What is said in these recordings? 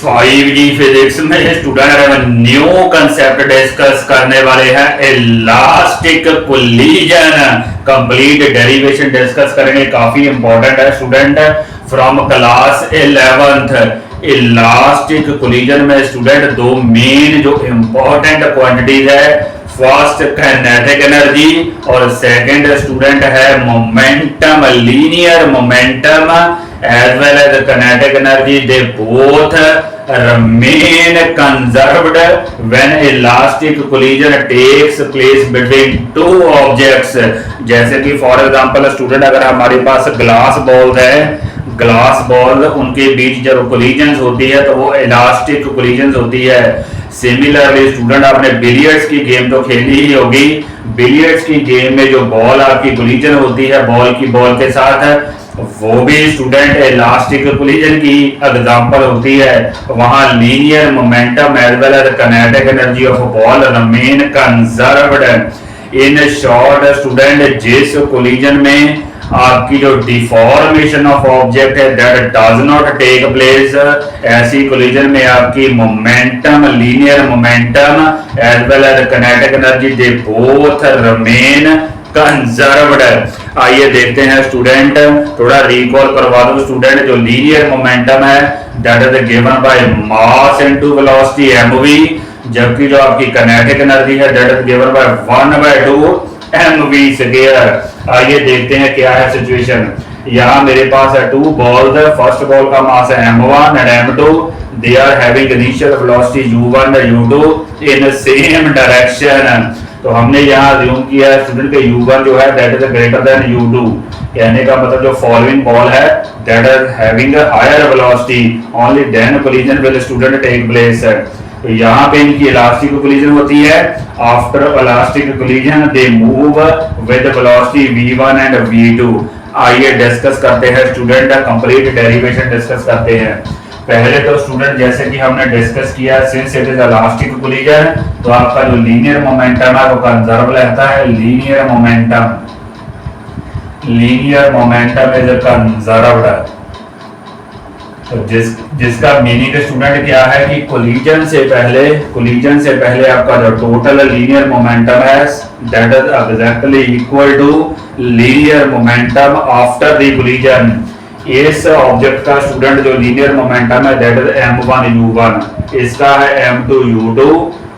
5G physics में student new concept discuss करने वाले हैं। Elastic collision complete derivation discuss करेंगे, काफी इंपॉर्टेंट है student from class 11th। Elastic collision में स्टूडेंट दो मेन जो इंपॉर्टेंट क्वांटिटीज है, फर्स्ट काइनेटिक एनर्जी और सेकंड स्टूडेंट है momentum, linear momentum as well as the kinetic energy. They both remain conserved when elastic collision takes place between two objects. जैसे कि for example student अगर हमारे पास glass ball है, glass ball उनके बीच जब collision होती है तो वो इलास्टिक कोलिजन होती है। सिमिलरली स्टूडेंट आपने बिलियर्ड्स की गेम तो खेली ही होगी। बिलियर्ड्स की गेम में जो बॉल आपकी कोलिजन होती है बॉल की बॉल के साथ, वो भी स्टूडेंट इलास्टिक कोलिजन की एग्जांपल होती है। वहां linear momentum as well as kinetic energy of ball remain conserved. In short student जिस कोलिजन में आपकी जो डिफॉर्मेशन ऑफ ऑब्जेक्ट है that does not take place, ऐसी कोलिजन में आपकी momentum, linear momentum as well as kinetic energy they both remain conserved. आइए देखते हैं स्टूडेंट, थोड़ा रिकॉल करवा दो स्टूडेंट। जो लीनियर मोमेंटम है that is given by mass into velocity mv, जबकि जो आपकी काइनेटिक एनर्जी है that is given by 1/2 mv square. आइए देखते हैं क्या है सिचुएशन। यहाँ मेरे पास है टू बॉल्स, फर्स्ट बॉल का मास है m1 and m2, they are having initial velocity u1 u2 in same direction. तो हमने यहाँ अज्यूम किया है स्टूडेंट के u1 जो है that is greater than u2, कहने का मतलब जो फॉलोइंग बॉल है that is having a higher velocity only then collision will student take place. तो यहाँ पे इनकी इलास्टिक कोलिजन होती है। After elastic collision they move with velocity v1 and v2। आइए डिस्कस करते हैं स्टूडेंट, कंप्लीट डेरिवेशन डिस्कस करते हैं। पहले तो स्टूडेंट जैसे कि हमने डिस्कस किया, since it is elastic collision तो आपका जो लीनियर मोमेंटम है वो कंजर्व रहता है। Linear momentum is conserved. तो जिसका मीनिंग स्टूडेंट क्या है कि कोलिजन से पहले आपका जो टोटल लीनियर मोमेंटम है that is exactly equal to linear momentum after the collision. इस ऑब्जेक्ट का स्टूडेंट जो लीनियर मोमेंटम है दैट इज m1 u1, इसका है m2 u2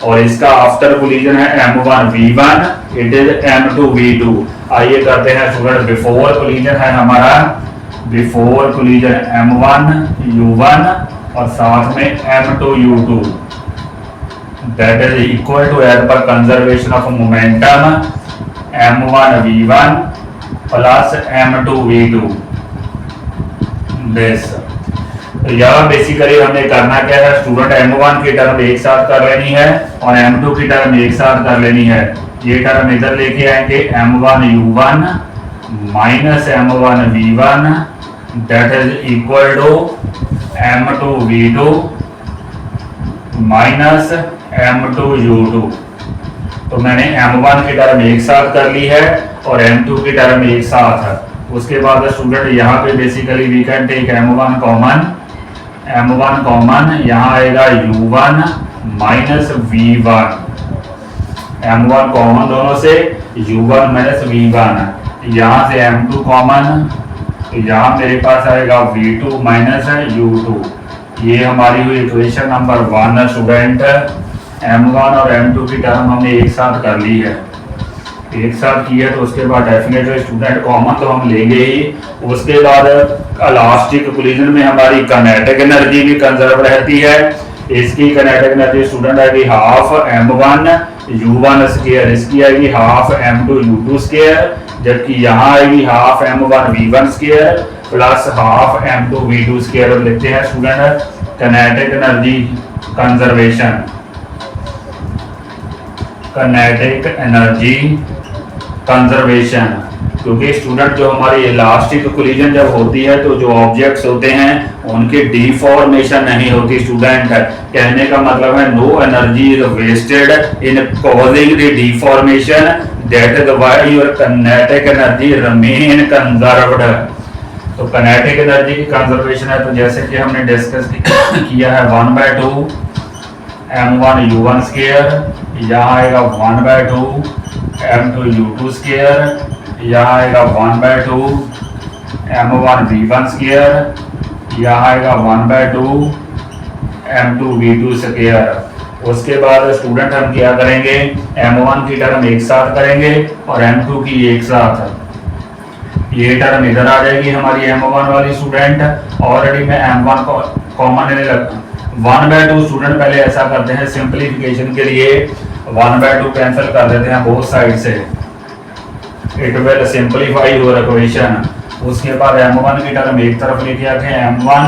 और इसका आफ्टर कोलिजन है m1 v1, it is m2 v2। आइए करते हैं स्टूडेंट, बिफोर कोलिजन है हमारा, बिफोर कोलिजन m1 u1 और साथ में m2 u2 that is equal to as per conservation of momentum m1 v1 plus m2 v2 बेस। तो यह बेसिकली हमें करना क्या है स्टूडेंट, m1 की टर्म एक साथ कर लेनी है और m2 की टर्म एक साथ कर लेनी है। ये टर्म इधर लेके आएंगे m1 u1 minus m1 v1 that is equal to m2 v2 minus m2 u2। तो मैंने m1 की टर्म एक साथ कर ली है और m2 की टर्म एक साथ है। उसके बाद स्टूडेंट यहाँ पे basically we can take m1 common, यहाँ आएगा u1 minus v1, m1 common दोनों से, u1 माइनस v1, यहाँ से m2 कॉमन, यहाँ मेरे पास आएगा v2 माइनस u2। ये हमारी हुई इक्वेशन नंबर 1 स्टूडेंट। m1 और m2 की टर्म हमने एक साथ कर ली है, एक साथ किया तो उसके बाद डेफिनेटली स्टूडेंट कॉमन तो हम लेंगे ही। उसके बाद इलास्टिक कोलिजन में हमारी काइनेटिक एनर्जी भी कंजर्व रहती है। इसकी काइनेटिक एनर्जी स्टूडेंट आएगी हाफ m1 u1 स्क्वायर, इसकी आएगी हाफ m2 u2 स्क्वायर, जबकि यहाँ आएगी half m1 v1 square plus half m2 v2 square. लिखते हैं student kinetic energy conservation, kinetic energy conservation, क्योंकि स्टूडेंट जो हमारी इलास्टिक कोलिजन जब होती है तो जो ऑब्जेक्ट्स होते हैं उनकी डिफॉर्मेशन नहीं होती स्टूडेंट। कहने का मतलब है no energy is wasted in causing the deformation, that is why your kinetic energy remain conserved. तो काइनेटिक एनर्जी की कंजर्वेशन है, तो जैसे कि हमने डिस्कस किया है 1/2 m1 u1 स्क्वायर, यहाँ आएगा 1/2 m2 u2 स्क्वायर, यहाँ आएगा 1/2 m1 v1 स्क्वायर, यहाँ आएगा 1/2 m2 v2 स्क्वायर। उसके बाद स्टूडेंट हम क्या करेंगे, m1 की टर्म एक साथ करेंगे और m2 की एक साथ। ये टर्म इधर आ जाएगी हमारी m1 वाली स्टूडेंट। ऑलरेडी मैं m1 को कॉमन लेने लगा 1/2। स्टूडेंट पहले ऐसा करते हैं सिंप्लीफिकेशन के लिए 1/2 कैंसिल कर देते हैं बोथ साइड से, it will simplify your equation. उसके बाद m1 की टर्म एक तरफ लेके आते हैं m1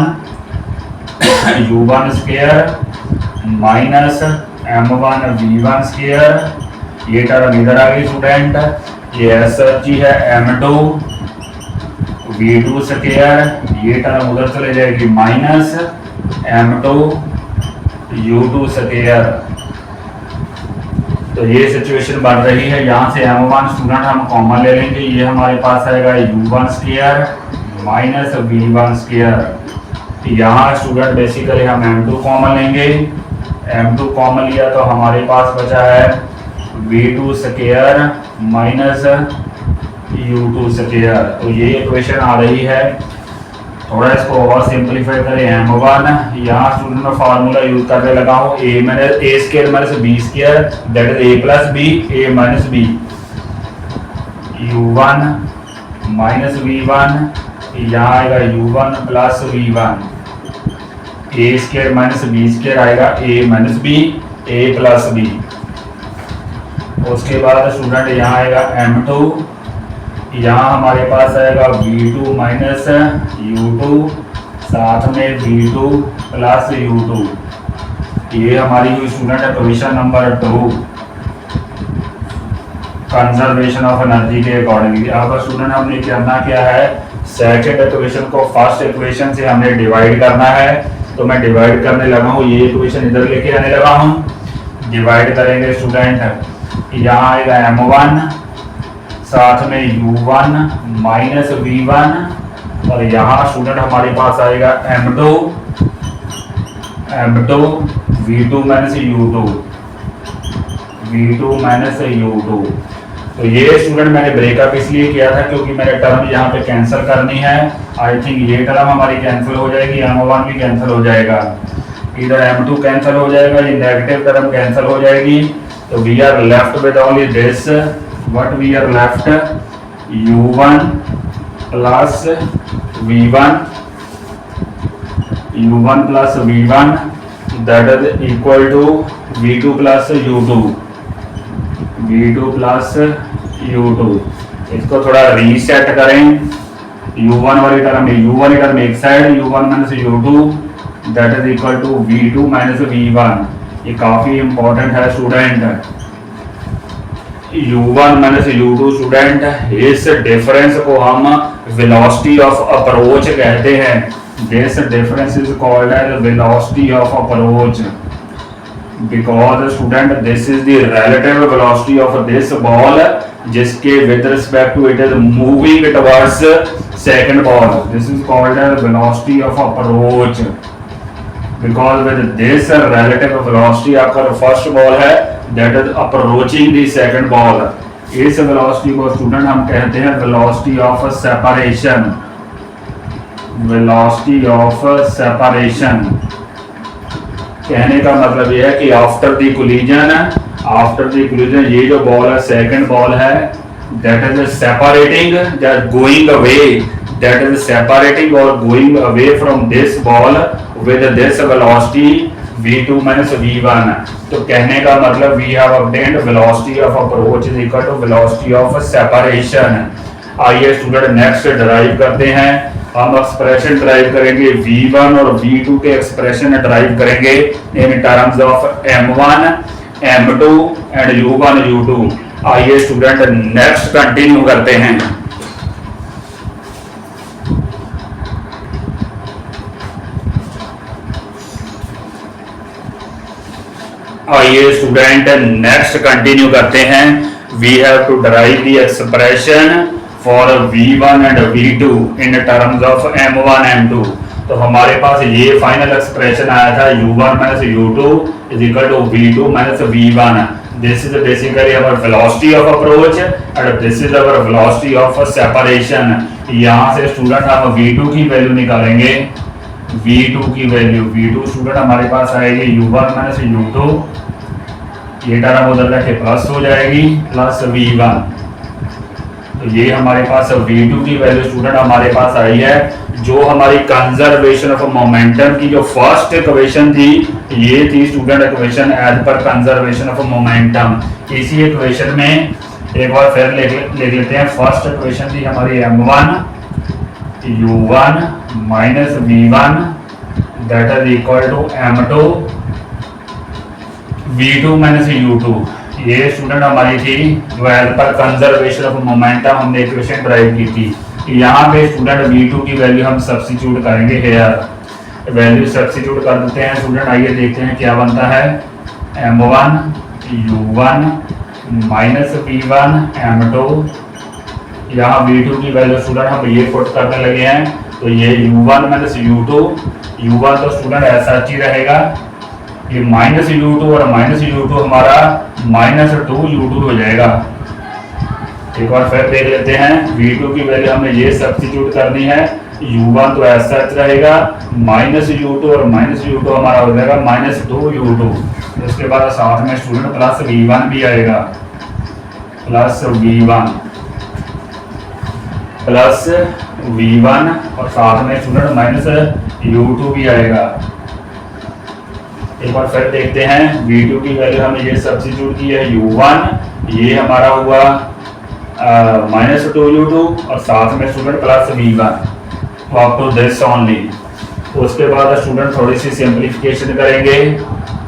u1 square minus m1 v1 square, ये टर्म इधर आ गई स्टूडेंट। ये एसएच है m2 v2 स्क्वायर, ये टर्म उधर चले जाएगी माइनस m2 u2 स्क्वायर। तो ये सिचुएशन बन रही है। यहाँ से m1 स्टूडेंट हम कॉमन ले लेंगे, ये हमारे पास आएगा u1 square minus v1 square. यहाँ स्टूडेंट बेसिकली हम m2 कॉमन लेंगे, m2 कॉमन लिया तो हमारे पास बचा है v2 square minus u2 square. तो ये इक्वेशन आ रही है। थोड़ा इसको और सिंपलीफाई करें m1, यहाँ स्टूडेंट में फार्मूला यूज करने लगा हूँ a square minus b square that is a plus b, a minus b, u1 minus v1, यहाँ आएगा u1 plus v1, a square minus b square आएगा a minus b, a plus b। उसके बाद student यहाँ आएगा m2, यहाँ हमारे पास आएगा v2 माइनस u2 साथ में v2 प्लस u2। ये हमारी हुई student equation number 2 conservation of energy के अकॉर्डिंगली। अब स्टूडेंट हमने करना क्या है, सेकंड इक्वेशन को फर्स्ट इक्वेशन से हमने डिवाइड करना है। तो मैं डिवाइड करने लगा हूँ, ये इक्वेशन इधर लेके आने लगा हूँ। डिवाइड करेंगे स्टूडेंट, यहाँ आएगा m1 साथ में u1 माइनस v1 और यहाँ स्टूडेंट हमारे पास आएगा m2 v2 माइनस u2 तो ये स्टूडेंट मैंने ब्रेकअप इसलिए किया था क्योंकि मैंने टर्म यहाँ पे कैंसिल करनी है। आई थिंक ये टर्म हमारी कैंसिल हो जाएगी, m1 भी कैंसिल हो जाएगा, इधर m2 कैंसिल हो जाएगा, ये नेगेटिव टर्म कैंसिल हो जाएगी। तो we are left with only this, what we are left u1 plus v1 that is equal to v2 plus u2। इसको थोड़ा रीसेट करें, u1 वाली टर्म एक side, u1 minus u2 that is equal to v2 minus v1। ये काफी important है student. u1 minus u2 student, इस difference को हम वेलोसिटी ऑफ अप्रोच कहते हैं। This difference is called as velocity of approach because student this is the relative velocity of this ball जिसके with respect to it is moving towards second ball. This is called as velocity of approach because with this relative velocity आपका first ball है that is approaching the second ball। इस velocity को student हम कहते हैं velocity of separation. कहने का मतलब यह है कि आफ्टर द कोलिजन ये जो बॉल है सेकंड बॉल है that is separating or going away from this ball with this velocity v2 minus v1। तो कहने का मतलब we have obtained velocity of approach is equal to velocity of separation। आइए student next drive करते हैं। हम expression drive करेंगे v1 और v2 के एक्सप्रेशन ड्राइव करेंगे इन terms of m1 m2 and u1 u2। आइए स्टूडेंट नेक्स्ट कंटिन्यू करते हैं। आइए स्टूडेंट नेक्स्ट कंटिन्यू करते हैं। We have to derive the expression for V1 and V2 in terms of M1 M2। तो हमारे पास ये फाइनल एक्सप्रेशन आया था U1 minus U2 is equal to V2 minus V1। This is basically our velocity of approach and this is our velocity of separation. यहाँ से student हम V2 की value निकालेंगे। V2 की वैल्यू V2 स्टूडेंट हमारे पास आएगी U1 माइनस U2, ये term उधर जाके प्लस हो जाएगी, प्लस V1। तो ये हमारे पास V2 की वैल्यू स्टूडेंट हमारे पास आई है। जो हमारी कंजर्वेशन ऑफ मोमेंटम की जो फर्स्ट इक्वेशन थी, ये थी student equation as per conservation of momentum. इसी इक्वेशन में एक बार फिर लिख लेते हैं। फर्स्ट इक्वेशन थी हमारी M1 U1 minus V1 that is equal to M2 V2 minus U2। ये स्टूडेंट हमारी थी जो as per conservation of momentum हमने इक्वेशन ड्राइव की थी। यहाँ पे स्टूडेंट V2 की वैल्यू हम सब्स्टिट्यूट करेंगे। हेयर वैल्यू सब्स्टिट्यूट कर देते हैं स्टूडेंट। आइए देखते हैं क्या बनता है। M1 U1 minus V1 M2। यहाँ V2 की वैल्यू स्टूडेंट हम ये पुट करने लगे हैं। तो ये U1 माइनस U2, U1 तो स्टूडेंट ऐसा ही रहेगा, ये माइनस U2 और माइनस U2 हमारा माइनस 2U2 हो जाएगा। एक बार फिर देख लेते हैं। V2 की वैल्यू हमें ये सब्स्टिट्यूट करनी है। U1 तो ऐसा रहेगा, माइनस U2 और माइनस U2 हमारा हो जाएगा माइनस 2U2। उसके बाद साथ में स्टूडेंट प्लस V1 भी आएगा, प्लस V1 और साथ में स्टूडेंट माइनस U2 भी आएगा। एक बार फिर देखते हैं। V2 की वैल्यू हमने ये सब्स्टिट्यूट की है U1, ये हमारा हुआ माइनस 2U2 और साथ में student plus V1 up to this only. उसके बाद स्टूडेंट थोड़ी सी सिंप्लीफिकेशन करेंगे।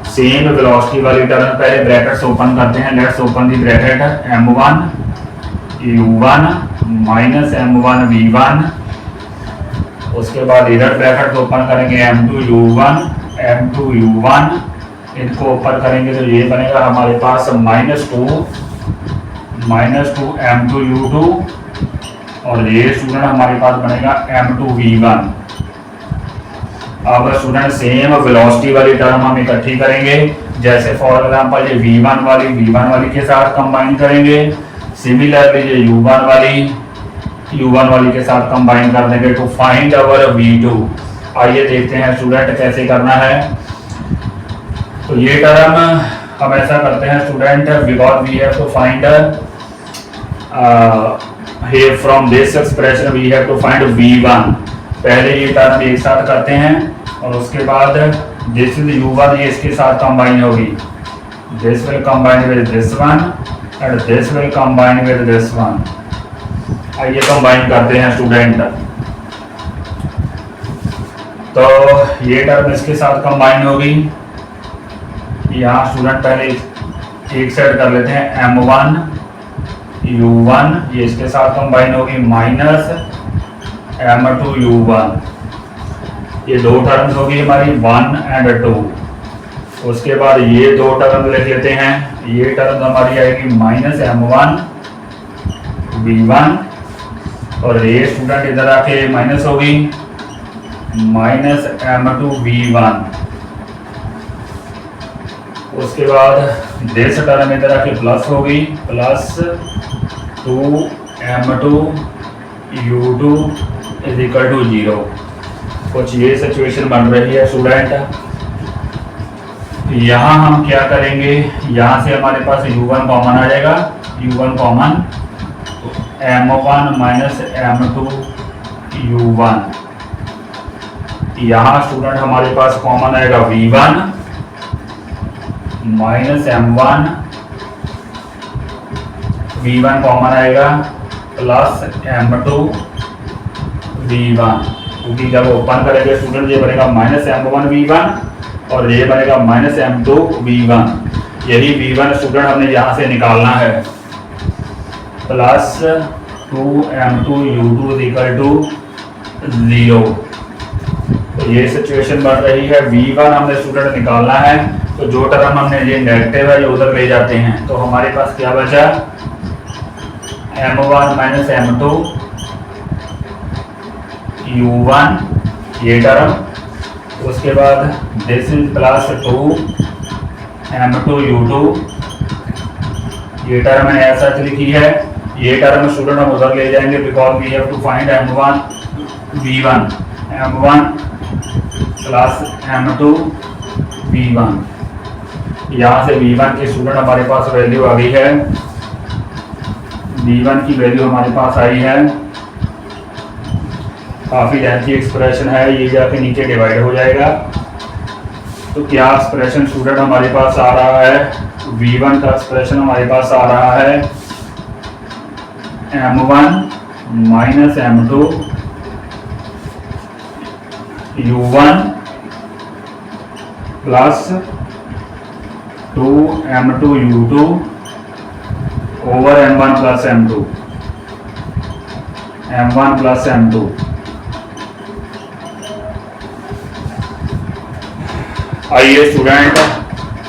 सेम वेलोसिटी वाली टर्म पहले ब्रैकेट्स ओपन करते हैं। Let's open the bracket M1 U1 minus M1 V1। उसके बाद इधर ब्रैकेट ओपन करेंगे M2 U1 इनको ओपन करेंगे तो ये बनेगा हमारे पास माइनस 2 M2 U2 और ये स्टूडेंट हमारे पास बनेगा M2 V1। अब स्टूडेंट सेम वेलोसिटी वाली टर्म हम इकट्ठी करेंगे। जैसे फॉर एग्जांपल ये V1 वाली के साथ कंबाइन करेंगे, सिमिलरली ये U1 वाली के साथ कंबाइन कर देंगे टू फाइंड अवर V2। आइए देखते हैं स्टूडेंट कैसे करना है। तो ये टर्म हम ऐसा करते हैं student, because we have to find here from this expression we have to find V1। पहले ये टर्म एक साथ करते हैं और उसके बाद this is U1 ये इसके साथ कंबाइन होगी, this will combine with this one and this will combine with this one। आइए कंबाइन करते हैं स्टूडेंट। तो ये टर्म इसके साथ कंबाइन होगी। यहाँ स्टूडेंट पहले एक साइड कर लेते हैं M1 U1 ये इसके साथ कंबाइन होगी माइनस M2 U1। ये दो टर्म्स होगी हमारी 1 एंड 2। उसके बाद ये दो टर्म लिख लेते हैं। ये टर्म हमारी आएगी माइनस M1 V1 और ये स्टूडेंट इधर आके माइनस होगी माइनस M2 V1। उसके बाद दिस टर्म इधर आके प्लस होगी plus 2 M2 U2 is equal to 0। कुछ ये सिचुएशन बन रही है स्टूडेंट। यहाँ हम क्या करेंगे, यहाँ से हमारे पास U1 कॉमन आ जाएगा, U1 कॉमन तो M1 माइनस M2 U1। यहाँ स्टूडेंट हमारे पास कॉमन आएगा V1 minus M1 V1 common आएगा प्लस M2 V1, क्योंकि जब ओपन करेंगे स्टूडेंट ये बनेगा माइनस M1 V1 और ये बनेगा माइनस M2 V1। यही V1 स्टूडेंट हमने यहाँ से निकालना है। Plus 2 M2 U2 equal to 0। तो ये सिचुएशन बन रही है। V1 हमने स्टूडेंट निकालना है, तो जो टर्म हमने ये नेगेटिव है ये उधर ले जाते हैं। तो हमारे पास क्या बचा m1 माइनस m2 u1 ये टर्म, उसके बाद this is plus 2 m2 u2 ये टर्म मैंने ऐसा लिखी है। ये टर्म स्टूडेंट हम उधर ले जाएंगे because we have to find m1 v1 m1 plus m2 v1। यहाँ से v1 की स्टूडेंट हमारे पास वैल्यू आ गई है, v1 की वैल्यू हमारे पास आई है। काफ़ी लेंथी एक्सप्रेशन है, ये जाके नीचे डिवाइड हो जाएगा। तो क्या एक्सप्रेशन स्टूडेंट हमारे पास आ रहा है, v1 का एक्सप्रेशन हमारे पास आ रहा है m1 minus m2 u1 plus 2 m2 u2 over m1 plus m2 m1 plus m2। आइए स्टूडेंट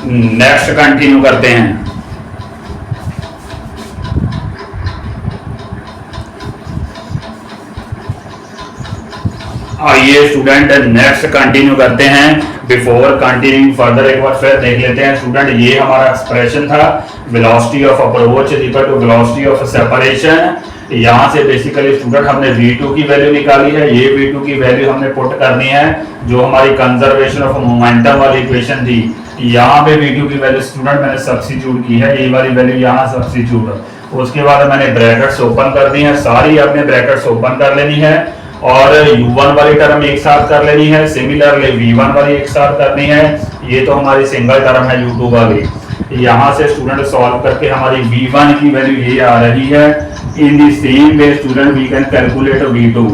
नेक्स्ट कंटिन्यू करते हैं। आइए स्टूडेंट नेक्स्ट कंटिन्यू करते हैं। बिफोर कंटिन्यूइंग फर्दर एक बार फिर देख लेते हैं स्टूडेंट, ये हमारा एक्सप्रेशन था velocity of approach is equal to velocity of separation. यहाँ से बेसिकली स्टूडेंट हमने v2 की वैल्यू निकाली है, ये v2 की वैल्यू हमने पुट करनी है जो हमारी कंजर्वेशन ऑफ मोमेंटम वाली इक्वेशन थी। यहाँ पे v2 की वैल्यू स्टूडेंट मैंने सब्स्टिट्यूट की है, ये वाली वैल्यू यहाँ सब्स्टिट्यूट। उसके बाद मैंने ब्रैकेट्स ओपन कर दी है, सारी आपने ब्रैकेट्स ओपन कर लेनी है और u1 वाली टर्म एक साथ कर लेनी है, सिमिलरली v1 वाली एक साथ करनी है। ये तो हमारी सिंगल टर्म है u2 वाली। यहाँ से स्टूडेंट सॉल्व करके हमारी v1 की वैल्यू ये आ रही है। In the same way student we can calculate v2।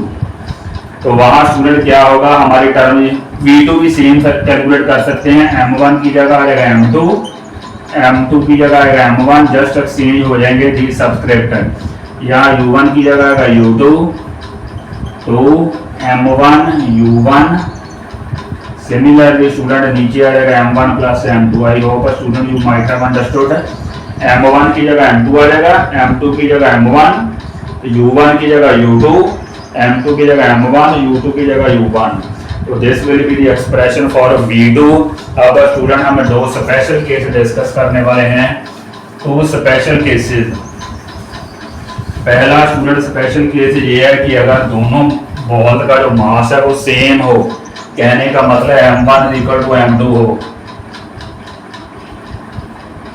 तो वहाँ स्टूडेंट क्या होगा, हमारी टर्म v2 भी सेम कैलकुलेट कर सकते हैं। m1 की जगह आएगा m2, m2 की जगह आएगा m1, जस्ट एक्सचेंज हो जाएंगे दी सब्सक्रिप्ट। यहाँ u1 की जगह आएगा u2, तो m1 u1 सिमिलरली स्टूडेंट नीचे आ जाएगा m1 plus m2। I hope student you might have understood. m1 की जगह m2 आ जाएगा, m2 की जगह m1, u1 की जगह u2, m2 की जगह m1, u2 की जगह u1। तो this will be the expression for v2। अब स्टूडेंट हम दो स्पेशल केस डिस्कस करने वाले हैं, तो स्पेशल केसेस। पहला स्टूडेंट स्पेशल केस ये है कि अगर दोनों बॉल का जो मास है वो सेम हो, कहने का मतलब m1 इक्वल टू m2 हो,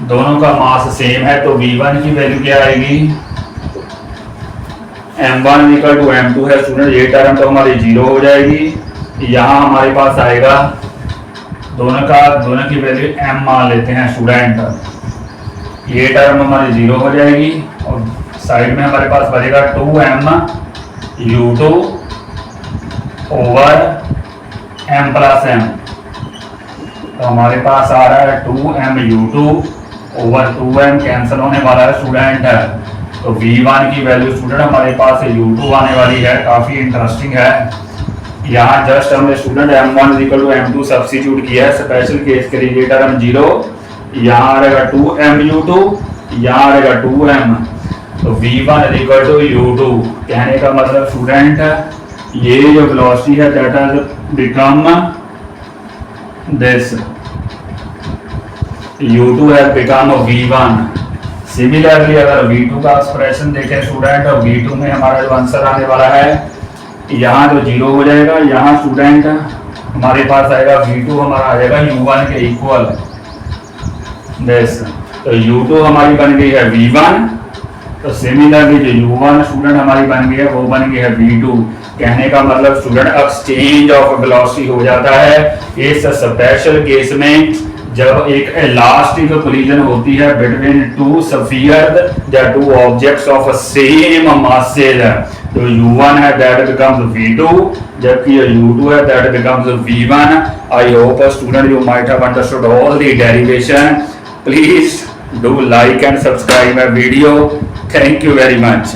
दोनों का मास सेम है, तो v1 की वैल्यू क्या आएगी, m1 इक्वल टू m2 है स्टूडेंट, ये टर्म तो हमारी 0 हो जाएगी। यहाँ हमारे पास आएगा दोनों की वैल्यू m मान लेते हैं स्टूडेंट, ये टर्म हमारी 0 हो जाएगी और साइड में हमारे पास बचेगा 2m u2 over m plus m। तो हमारे पास आ रहा है 2m u2 over 2m cancel होने वाला है स्टूडेंट। तो v1 की वैल्यू स्टूडेंट हमारे पास u2 आने वाली है, काफ़ी इंटरेस्टिंग है। यहाँ जस्ट हमने student m1 equal to m2 substitute किया है स्पेशल केस के लिए, टर्म 0, यहाँ रहेगा 2m u2, यहाँ रहेगा 2m, तो v1 इक्वल टू u2। कहने का मतलब स्टूडेंट ये जो वेलोसिटी है that has become this, u2 has become v1। Similarly अगर v2 का एक्सप्रेशन देखें स्टूडेंट, और v2 में हमारा जो आंसर आने वाला है यहाँ तो 0 हो जाएगा, यहाँ स्टूडेंट हमारे पास आएगा v2 हमारा आ जाएगा u1 के इक्वल दिस। तो u2 हमारी बन गई है v1, तो सिमिलरली जो u1 स्टूडेंट हमारी बन गई है वो बन गई है v2। कहने का मतलब स्टूडेंट एक्सचेंज ऑफ वेलोसिटी हो जाता है इस स्पेशल केस में, जब एक इलास्टिक कोलिजन होती है बिटवीन टू स्फीयर या two objects of same masses. तो u1 है दैट बिकम्स v2, जबकि u2 है that becomes v1। I hope student you might have understood all the derivation. Please do like and subscribe my video. Thank you very much.